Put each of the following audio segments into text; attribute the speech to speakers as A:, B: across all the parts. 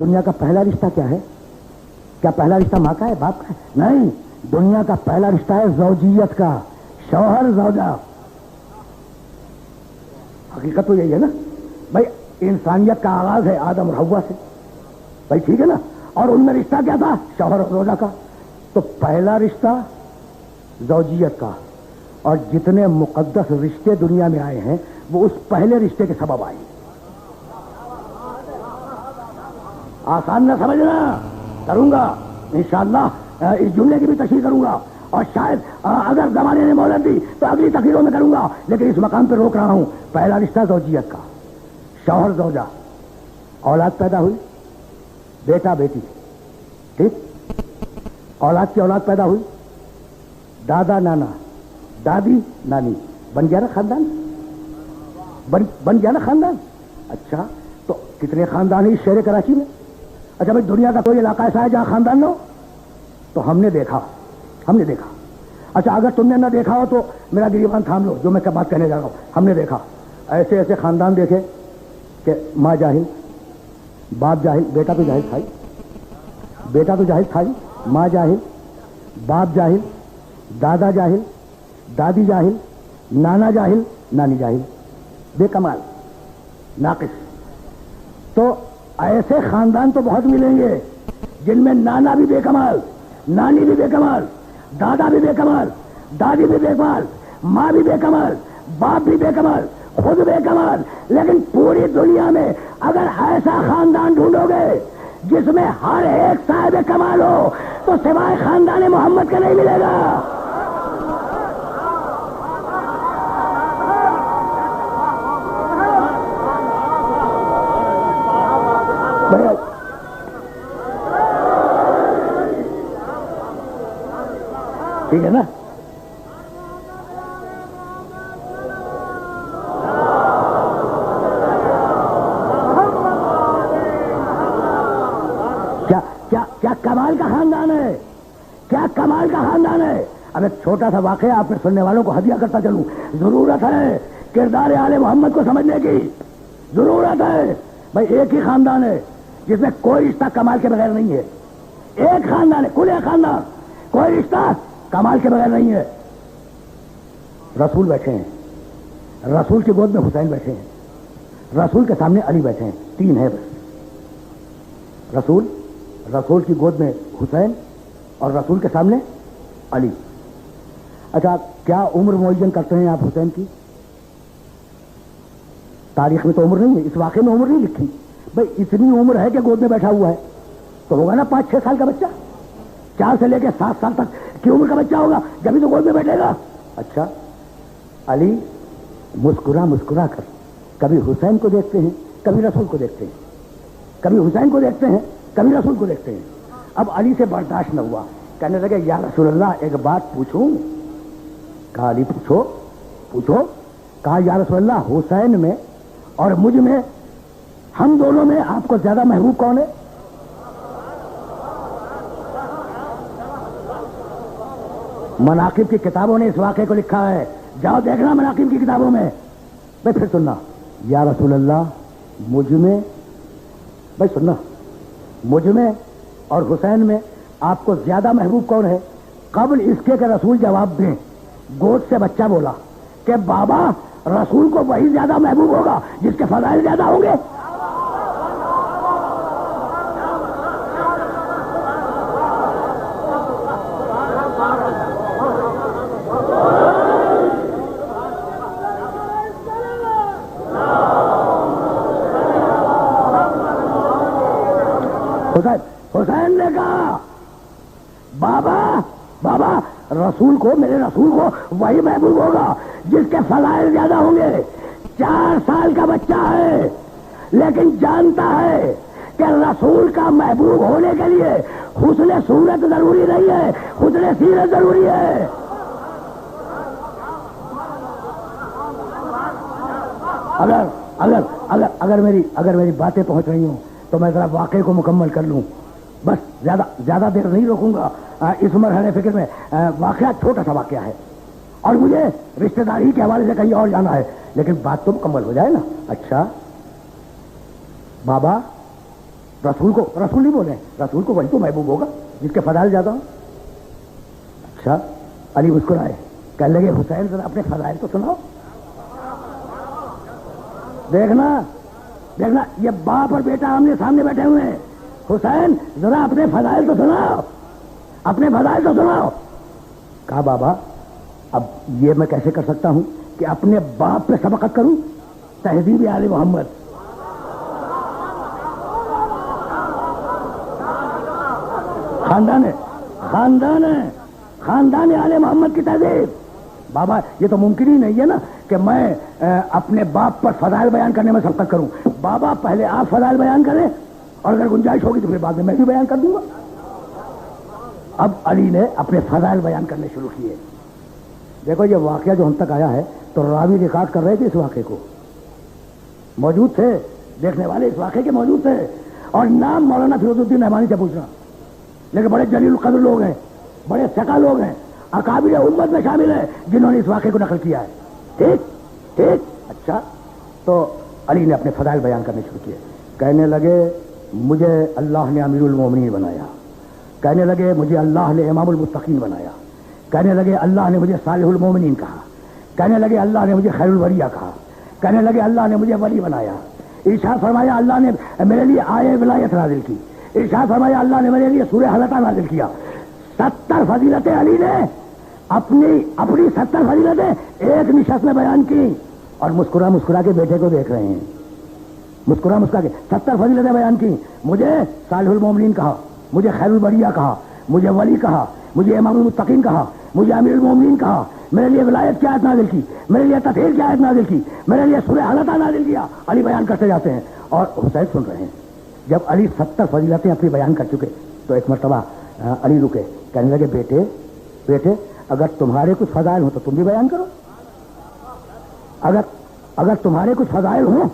A: دنیا کا پہلا رشتہ کیا ہے؟ کیا پہلا رشتہ ماں کا ہے، باپ کا ہے؟ نہیں، دنیا کا پہلا رشتہ ہے زوجیت کا، شوہر زوجہ۔ حقیقت تو یہی ہے نا بھائی، انسانیت کا آغاز ہے آدم اور حوا سے، بھائی ٹھیک ہے نا، اور ان میں رشتہ کیا تھا؟ شوہر اور زوجہ کا۔ تو پہلا رشتہ زوجیت کا، اور جتنے مقدس رشتے دنیا میں آئے ہیں وہ اس پہلے رشتے کے سبب آئے۔ آسان نہ سمجھنا، کروں گا انشاءاللہ، اس جملے کی بھی تشریح کروں گا، اور شاید اگر زمانے نے مہلت دی تو اگلی تقریروں میں کروں گا، لیکن اس مقام پہ روک رہا ہوں۔ پہلا رشتہ زوجیت کا، شوہر زوجہ، اولاد پیدا ہوئی، بیٹا بیٹی، ٹھیک، اولاد کی اولاد پیدا ہوئی، دادا نانا، دادی نانی، بن گیا نا خاندان، بن گیا نا خاندان۔ اچھا، تو کتنے خاندان ہیں اس شہر کراچی میں؟ اچھا بھائی، دنیا کا کوئی علاقہ ایسا ہے جہاں خاندان نہ ہو؟ تو ہم نے دیکھا۔ اچھا، اگر تم نے نہ دیکھا ہو تو میرا گریبان تھام لو، جو میں بات کہنے جا رہا ہوں۔ ہم نے دیکھا ایسے ایسے خاندان دیکھے کہ ماں جاہل، باپ جاہل، بیٹا تو جاہل تھا ہی، ماں جاہل، باپ جاہل، دادا جاہل، دادی جاہل، نانا جاہل، نانی جاہل، بے کمال، ناقص۔ تو ایسے خاندان تو بہت ملیں گے جن میں نانا بھی بے کمال، نانی بھی بے کمال، دادا بھی بے کمال، دادی بھی بے کمال، ماں بھی بے کمال، باپ بھی بے کمال، خود بے کمال۔ لیکن پوری دنیا میں اگر ایسا خاندان ڈھونڈو گے جس میں ہر ایک صاحب کمال ہو تو سوائے خاندان محمد کا نہیں ملے گا۔ ٹھیک ہے نا؟ کیا کمال کا خاندان ہے، کیا کمال کا خاندان ہے۔ اب ایک چھوٹا سا واقعہ آپ نے سننے والوں کو ہدیہ کرتا چلوں۔ ضرورت ہے کردار آل محمد کو سمجھنے کی، ضرورت ہے بھائی۔ ایک ہی خاندان ہے جس میں کوئی رشتہ کمال کے بغیر نہیں ہے، ایک خاندان ہے، کل ایک خاندان، کوئی رشتہ کمال کے بغیر نہیں ہے۔ رسول بیٹھے ہیں، رسول کی گود میں حسین بیٹھے ہیں، رسول کے سامنے علی بیٹھے ہیں، تین ہے بس۔ رسول کی گود میں حسین اور رسول کے سامنے علی۔ اچھا، کیا عمر معین کرتے ہیں آپ حسین کی؟ تاریخ میں تو عمر نہیں ہے، اس واقعے میں عمر نہیں لکھی بھائی۔ اتنی عمر ہے کہ گود میں بیٹھا ہوا ہے، تو ہوگا نا 5-6 سال کا بچہ، 4 سے لے کے 7 سال تک کی عمر کا بچہ ہوگا، جبھی تو گود میں بیٹھے گا۔ اچھا، علی مسکرا کر کبھی حسین کو دیکھتے ہیں، کبھی رسول کو دیکھتے ہیں، کبھی حسین کو دیکھتے ہیں، کبھی رسول کو دیکھتے ہیں۔ اب علی سے برداشت نہ ہوا، کہنے لگے یا رسول اللہ ایک بات پوچھوں؟ کہا علی پوچھو۔ کہا یا رسول اللہ، حسین میں اور مجھ میں، ہم دونوں میں آپ کو زیادہ محبوب کون ہے؟ مناقب کی کتابوں نے اس واقعے کو لکھا ہے، جاؤ دیکھنا مناقب کی کتابوں میں۔ بھائی پھر سننا، یا رسول اللہ مجھ میں، بھائی سننا، مجھ میں اور حسین میں آپ کو زیادہ محبوب کون ہے؟ قبل اس کے کہ رسول جواب دیں، گود سے بچہ بولا کہ بابا رسول کو وہی زیادہ محبوب ہوگا جس کے فضائل زیادہ ہوں گے۔ حسین نے کہا بابا رسول کو، میرے رسول کو وہی محبوب ہوگا جس کے فضائل زیادہ ہوں گے۔ 4 سال کا بچہ ہے لیکن جانتا ہے کہ رسول کا محبوب ہونے کے لیے حسن صورت ضروری نہیں ہے، حسن سیرت ضروری ہے۔ اگر میری باتیں پہنچ رہی ہوں تو میں ذرا واقعے کو مکمل کر لوں، بس زیادہ دیر نہیں روکوں گا اس مرحلے فکر میں۔ واقعہ چھوٹا سا واقعہ ہے اور مجھے رشتہ داری کے حوالے سے کہیں اور جانا ہے، لیکن بات تو مکمل ہو جائے نا۔ اچھا بابا رسول کو رسول نہیں بولے, رسول کو وہی تو محبوب ہوگا جس کے فضائل زیادہ ہوں. اچھا, علی مسکرائے, کہنے لگے حسین ذرا اپنے فضائل تو سناؤ. دیکھنا دیکھنا, یہ باپ اور بیٹا آمنے سامنے بیٹھے ہوئے ہیں. حسین ذرا اپنے فضائل تو سناؤ, اپنے فضائل تو سناؤ. کہا بابا اب یہ میں کیسے کر سکتا ہوں کہ اپنے باپ پہ سبقت کروں؟ تہذیب آل محمد. خاندان آل محمد کی تہذیب. بابا یہ تو ممکن ہی نہیں ہے نا کہ میں اپنے باپ پر فضائل بیان کرنے میں سبقت کروں. بابا پہلے آپ فضائل بیان کریں, اور اگر گنجائش ہوگی تو پھر بعد میں بھی بیان کر دوں گا. اب علی نے اپنے فضائل بیان کرنے شروع کیے. دیکھو یہ واقعہ جو ہم تک آیا ہے تو راوی ریکارڈ کر رہے تھے اس واقعے کو, موجود تھے, دیکھنے والے اس واقعے کے موجود تھے, اور نام مولانا فیروز الدین رحمانی سے پوچھنا. لیکن بڑے جلیل القدر لوگ ہیں, بڑے ثقہ لوگ ہیں, اکابر امت میں شامل ہیں جنہوں نے اس واقعے کو نقل کیا ہے. ٹھیک ٹھیک. اچھا, تو علی نے اپنے فضائل بیان کرنے شروع کیے. کہنے لگے مجھے اللہ نے امیر المومنین بنایا, کہنے لگے مجھے اللہ نے امام المتقین بنایا, کہنے لگے اللہ نے مجھے صالح المومنین کہا, کہنے لگے اللہ نے مجھے خیر الوریہ کہا, کہنے لگے اللہ نے مجھے ولی بنایا. ارشاد فرمایا اللہ نے میرے لیے آیہ ولایت نازل کی. ارشاد فرمایا اللہ نے میرے لیے سورہ حلقہ نازل کیا. 70 فضیلتیں علی نے اپنی 70 فضیلتیں ایک نشست میں بیان کی, اور مسکرا مسکرا کے بیٹے کو دیکھ رہے ہیں. مسکرا مسکرا کے 70 فضیلتیں بیان کی. مجھے صالح المومنین کہا, مجھے خیر البریہ کہا, مجھے ولی کہا, مجھے امام المتقین کہا, مجھے امیر المومنین کہا, میرے لیے ولایت کی آیت نازل کی, میرے لیے تطہیر کی آیت نازل کی, میرے لیے سورہ حلقہ نازل کیا. علی بیان کرتے جاتے ہیں اور حسین سن رہے ہیں. جب علی 70 فضیلتیں اپنی بیان کر چکے تو ایک مرتبہ علی رکے, کہنے لگے بیٹے اگر تمہارے کچھ فضائل ہوں تو تم بھی بیان کرو. اگر تمہارے کچھ فضائل ہوں,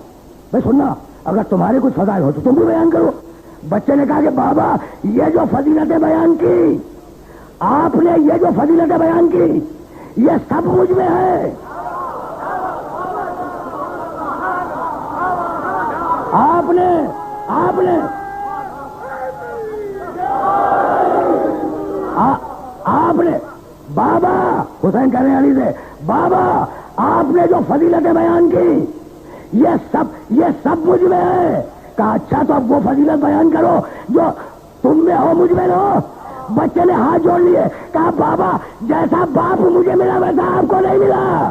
A: بھائی سننا, اگر تمہارے کچھ فضائل ہوں تو تم بھی بیان کرو. بچے نے کہا کہ بابا یہ جو فضیلتیں بیان کی آپ نے, یہ جو فضیلتیں بیان کی یہ سب مجھ میں ہے. آپ نے بابا, حسین کہہ رہے ہیں علی سے, بابا آپ نے جو فضیلتیں بیان کی یہ سب مجھ میں ہے. کہا اچھا تو اب وہ فضیلت بیان کرو جو تم میں ہو مجھ میں نہ ہو. بچے نے ہاتھ جوڑ لیے, کہا بابا جیسا باپ مجھے ملا ویسا آپ کو نہیں ملا.